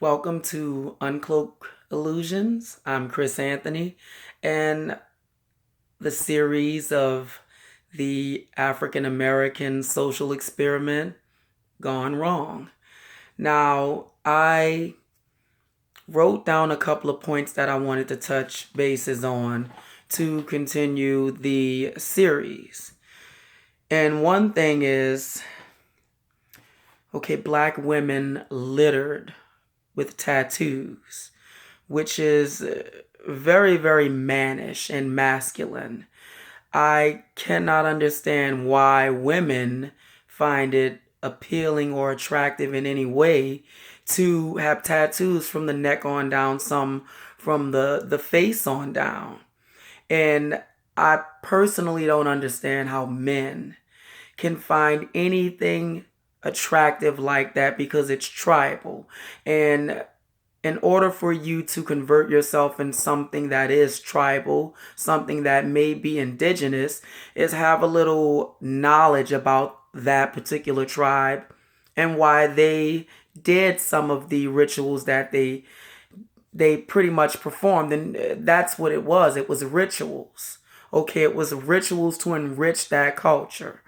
Welcome to Uncloak Illusions. I'm Chris Anthony, and the series of the African American social experiment gone wrong. Now, I wrote down a couple of points that I wanted to touch bases on to continue the series. And one thing is, okay, black women littered with tattoos, which is very, very mannish and masculine. I cannot understand why women find it appealing or attractive in any way to have tattoos from the neck on down, some from the face on down. And I personally don't understand how men can find anything attractive like that because it's tribal. And in order for you to convert yourself in something that is tribal, something that may be indigenous, is have a little knowledge about that particular tribe and why they did some of the rituals that they pretty much performed. And that's what it was. It was rituals. Okay, it was rituals to enrich that culture.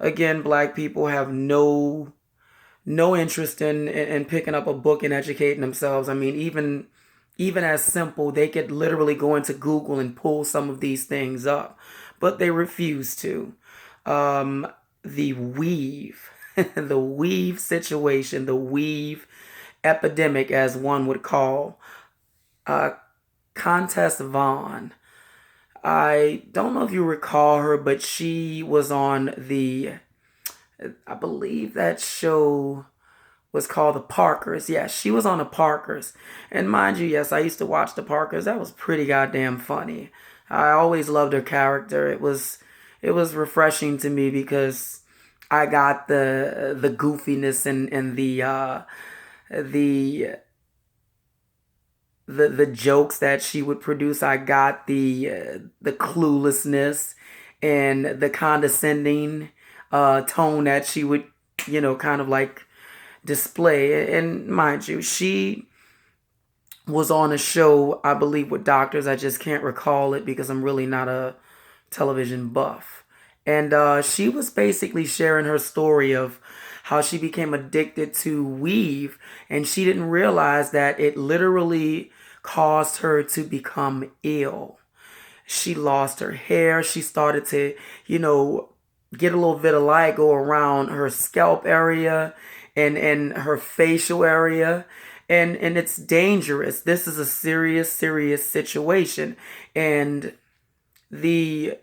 Again, black people have no interest in picking up a book and educating themselves. I mean, even as simple, they could literally go into Google and pull some of these things up, but they refuse to. The weave, the weave situation, the weave epidemic, as one would call Contest Vaughn. I don't know if you recall her, but she was on I believe that show was called The Parkers. Yes, she was on The Parkers. And mind you, yes, I used to watch The Parkers. That was pretty goddamn funny. I always loved her character. It was refreshing to me because I got the goofiness and the the jokes that she would produce. I got the cluelessness and the condescending tone that she would, kind of like display. And mind you, she was on a show, I believe, with doctors. I just can't recall it because I'm really not a television buff. And she was basically sharing her story of how she became addicted to weave, and she didn't realize that it literally caused her to become ill. She lost her hair. She started to, get a little vitiligo around her scalp area and her facial area. And it's dangerous. This is a serious, serious situation. And the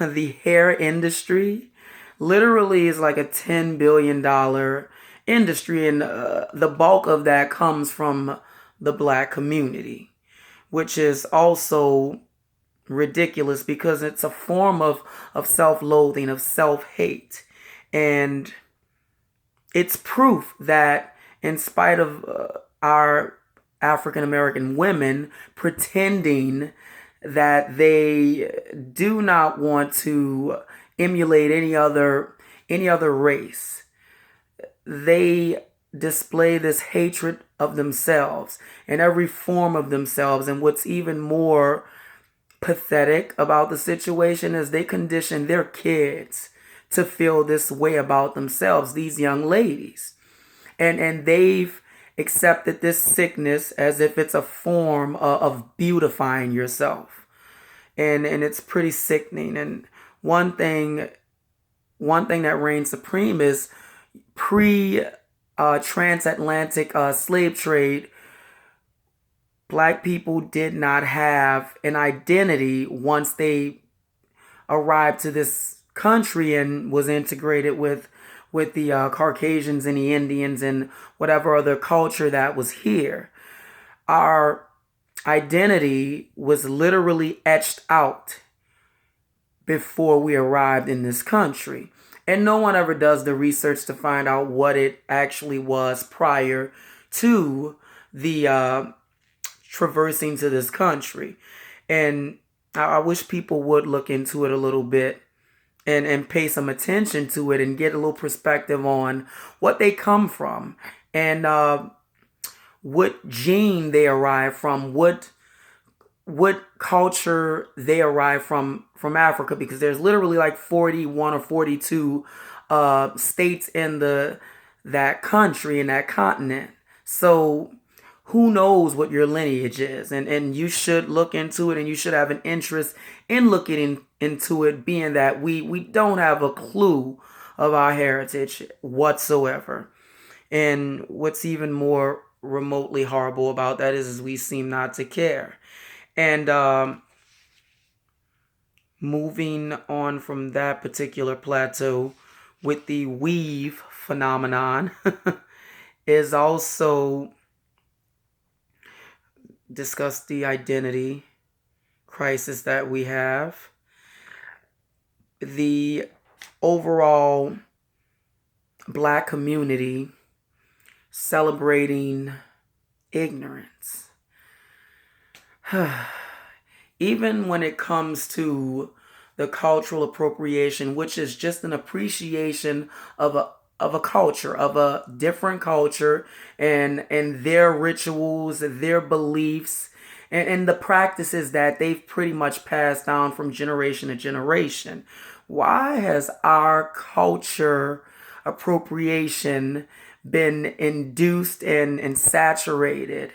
the hair industry literally is like a $10 billion industry, and the bulk of that comes from the black community, which is also ridiculous because it's a form of self-loathing, of self-hate. And it's proof that in spite of our African American women pretending that they do not want to emulate any other race, they display this hatred of themselves and every form of themselves. And what's even more pathetic about the situation is they condition their kids to feel this way about themselves, these young ladies. And they've accepted this sickness as if it's a form of beautifying yourself. And it's pretty sickening. And one thing one thing that reigns supreme is pre transatlantic slave trade. Black people did not have an identity once they arrived to this country and was integrated with the Caucasians and the Indians and whatever other culture that was here. Our identity was literally etched out before we arrived in this country. And no one ever does the research to find out what it actually was prior to the traversing to this country. And I wish people would look into it a little bit and pay some attention to it and get a little perspective on what they come from. And what gene they arrive from, what culture they arrive from Africa, because there's literally like 41 or 42 states in the that country, in that continent. So who knows what your lineage is, and you should look into it, and you should have an interest in into it, being that we don't have a clue of our heritage whatsoever. And what's even more remotely horrible about that is we seem not to care. And moving on from that particular plateau, with the weave phenomenon, is also discuss the identity crisis that we have, the overall Black community celebrating ignorance. Even when it comes to the cultural appropriation, which is just an appreciation of a culture, of a different culture, and their rituals, their beliefs, and the practices that they've pretty much passed down from generation to generation. Why has our culture appropriation been induced and saturated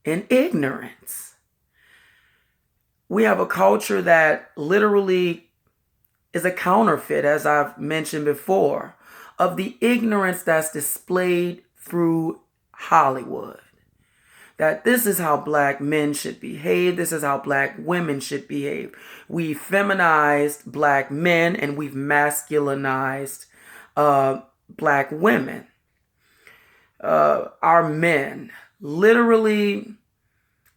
in ignorance? We have a culture that literally is a counterfeit, as I've mentioned before, of the ignorance that's displayed through Hollywood. That this is how Black men should behave. This is how Black women should behave. We've feminized Black men, and we've masculinized Black women. Our men literally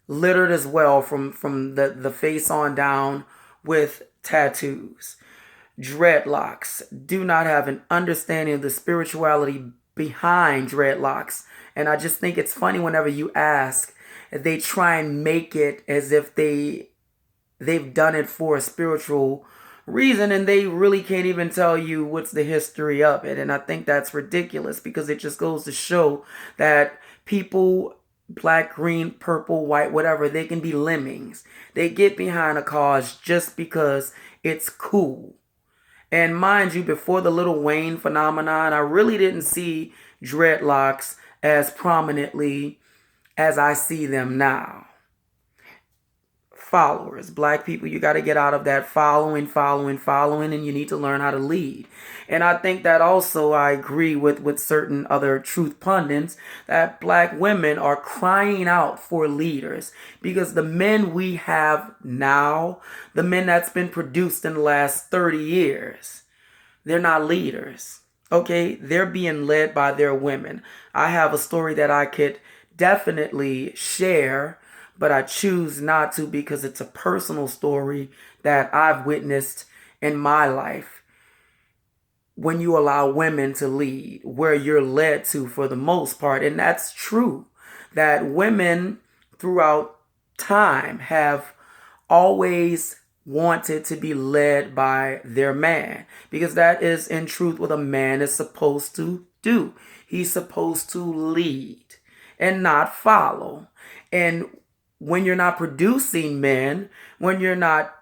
littered as well, from the face on down, with tattoos, dreadlocks, do not have an understanding of the spirituality behind dreadlocks. And I just think it's funny whenever you ask, they try and make it as if they've done it for a spiritual reason, and they really can't even tell you what's the history of it. And I think that's ridiculous, because it just goes to show that people, Black, green, purple, white, whatever, they can be lemmings. They get behind a cause just because it's cool. And mind you, before the Lil Wayne phenomenon, I really didn't see dreadlocks as prominently as I see them now. Followers, Black people, you got to get out of that following, and you need to learn how to lead. And I think that also I agree with certain other truth pundits, that Black women are crying out for leaders, because the men we have now, the men that's been produced in the last 30 years, they're not leaders. Okay, they're being led by their women. I have a story that I could definitely share, but I choose not to, because it's a personal story that I've witnessed in my life. When you allow women to lead, where you're led to for the most part, and that's true, that women throughout time have always wanted to be led by their man, because that is in truth what a man is supposed to do. He's supposed to lead and not follow. And when you're not producing men, when you're not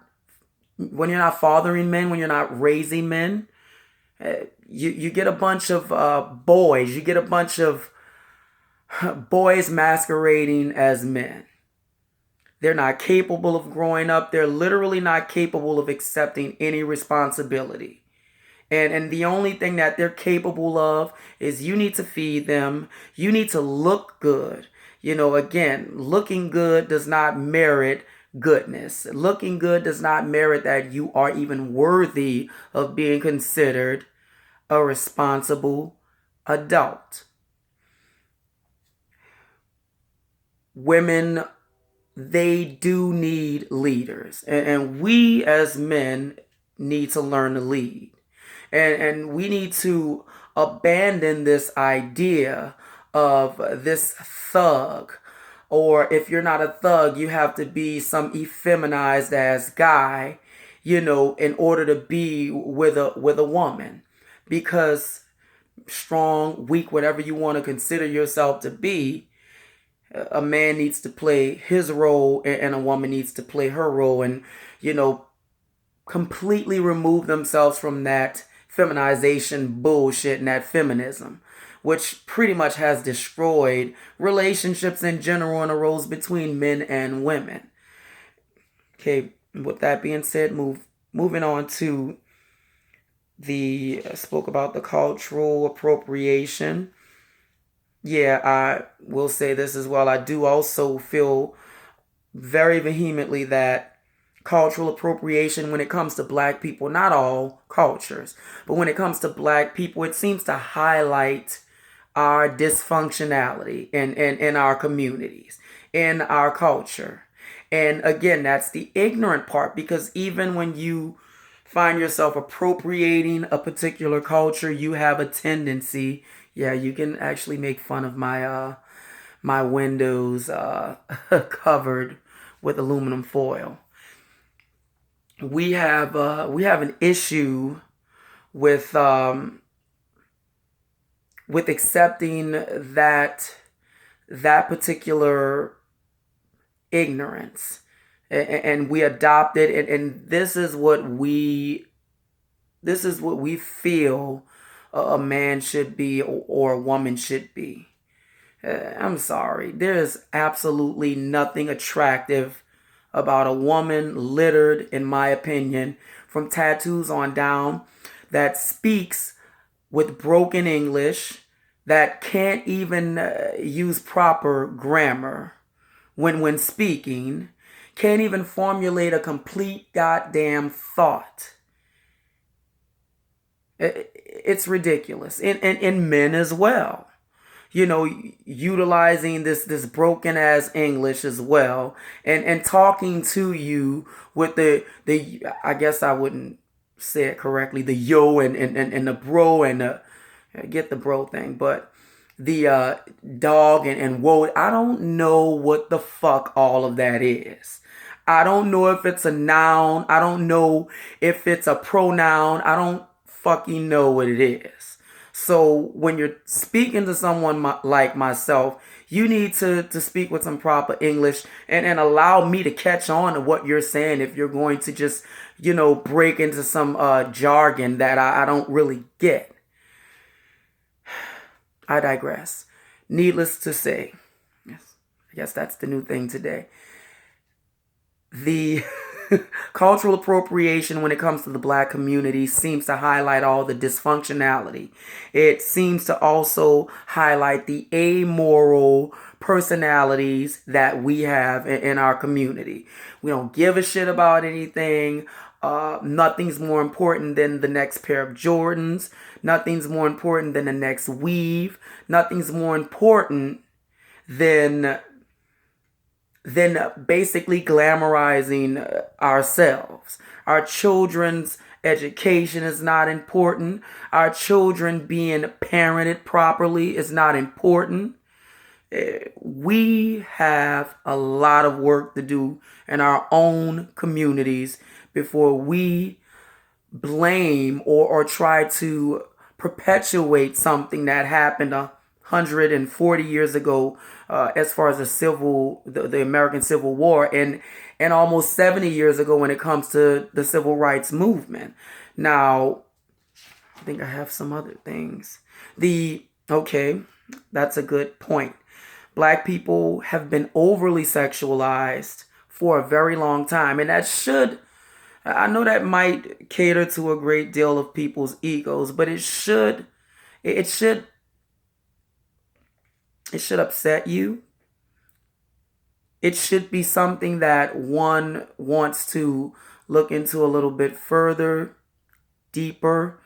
fathering men, when you're not raising men, you get a bunch of boys. You get a bunch of boys masquerading as men. They're not capable of growing up. They're literally not capable of accepting any responsibility. And the only thing that they're capable of is, you need to feed them. You need to look good. You know, again, looking good does not merit goodness. Looking good does not merit that you are even worthy of being considered a responsible adult. Women, they do need leaders. And we as men need to learn to lead. And we need to abandon this idea of this thug, or if you're not a thug, you have to be some effeminized ass guy, in order to be with a woman. Because strong, weak, whatever you want to consider yourself to be, A man needs to play his role and a woman needs to play her role, and you know, completely remove themselves from that feminization bullshit and that feminism, which pretty much has destroyed relationships in general and the roles between men and women. Okay, with that being said, moving on to the spoke about the cultural appropriation. Yeah, I will say this as well. I do also feel very vehemently that cultural appropriation, when it comes to black people, not all cultures, but when it comes to black people, it seems to highlight our dysfunctionality in our communities, in our culture. And again, that's the ignorant part, because even when you find yourself appropriating a particular culture, you have a tendency, yeah, you can actually make fun of my windows covered with aluminum foil. We have an issue with accepting that particular ignorance, and we adopt it, and this is what we feel a man should be, or a woman should be. I'm sorry. There's absolutely nothing attractive about a woman littered, in my opinion, from tattoos on down, that speaks with broken English, that can't even use proper grammar when speaking, can't even formulate a complete goddamn thought. It's ridiculous. In men as well, you know, utilizing this broken ass English as well, and talking to you with the I guess I wouldn't say it correctly, the yo and the bro and the, get the bro thing, but the dog and whoa. I don't know what the fuck all of that is. I don't know if it's a noun. I don't know if it's a pronoun. I don't fucking know what it is. So when you're speaking to someone like myself, you need to speak with some proper English, and allow me to catch on to what you're saying, if you're going to just, break into some jargon that I don't really get. I digress. Needless to say, yes, I guess that's the new thing today. The cultural appropriation when it comes to the black community seems to highlight all the dysfunctionality. It seems to also highlight the amoral personalities that we have in our community. We don't give a shit about anything. Nothing's more important than the next pair of Jordans. Nothing's more important than the next weave. Nothing's more important than basically glamorizing ourselves. Our children's education is not important. Our children being parented properly is not important. We have a lot of work to do in our own communities before we blame or try to perpetuate something that happened 140 years ago, as far as the American Civil War, and almost 70 years ago when it comes to the civil rights movement. Now, I think I have some other things. Okay, that's a good point. Black people have been overly sexualized for a very long time, and I know that might cater to a great deal of people's egos, but it should upset you. It should be something that one wants to look into a little bit further, deeper,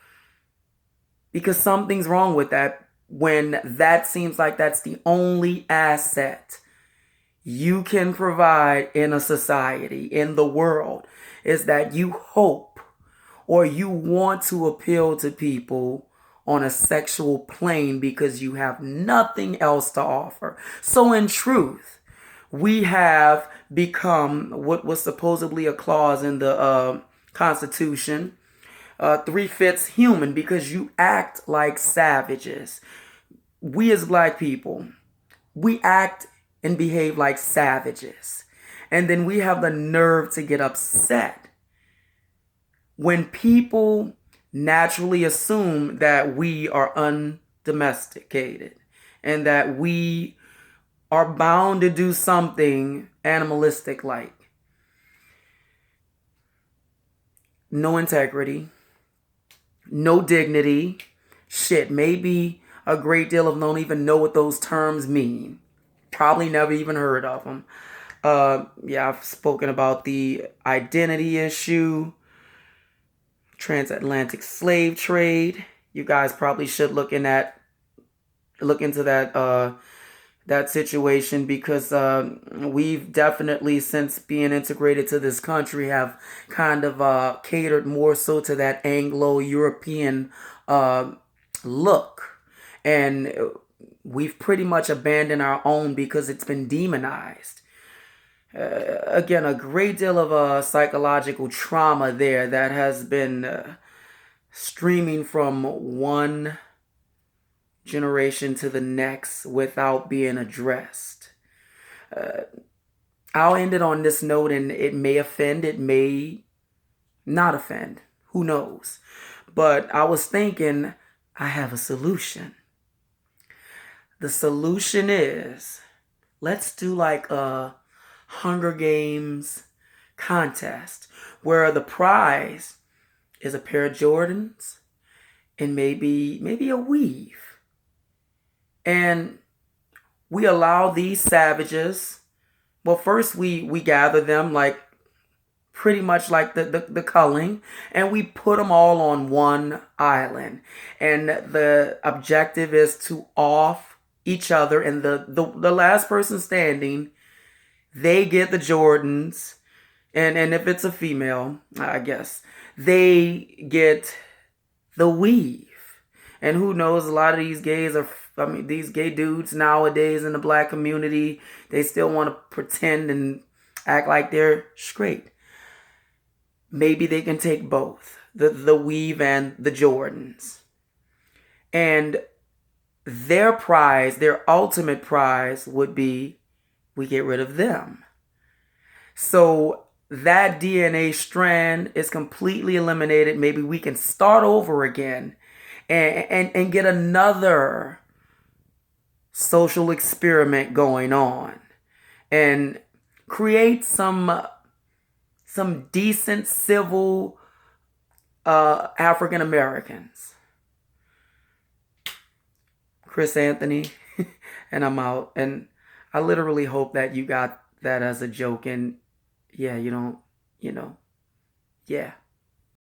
because something's wrong with that when that seems like that's the only asset you can provide in a society, in the world, is that you hope or you want to appeal to people on a sexual plane because you have nothing else to offer. So in truth, we have become what was supposedly a clause in the Constitution, 3/5 human, because you act like savages. We as black people, we act and behave like savages. And then we have the nerve to get upset when people naturally assume that we are undomesticated and that we are bound to do something animalistic like. No integrity, no dignity. Shit, maybe a great deal of don't even know what those terms mean. Probably never even heard of them. Yeah, I've spoken about the identity issue, transatlantic slave trade. You guys probably should look into that situation, because we've definitely, since being integrated to this country, have kind of catered more so to that Anglo-European look, and we've pretty much abandoned our own because it's been demonized. Again, a great deal of psychological trauma there that has been streaming from one generation to the next without being addressed. I'll end it on this note, and it may offend, it may not offend. Who knows? But I was thinking, I have a solution. The solution is, let's do like a Hunger Games contest where the prize is a pair of Jordans and maybe a weave. And we allow these savages, well, first we gather them like pretty much like the culling, and we put them all on one island. And the objective is to off each other, and the last person standing, they get the Jordans, and if it's a female, I guess, they get the weave. And who knows, a lot of these these gay dudes nowadays in the black community, they still want to pretend and act like they're straight. Maybe they can take both, the weave and the Jordans. And their prize, their ultimate prize would be, we get rid of them. So that DNA strand is completely eliminated. Maybe we can start over again and get another social experiment going on and create some decent civil African Americans. Chris Anthony, and I'm out. And I literally hope that you got that as a joke, and yeah, yeah.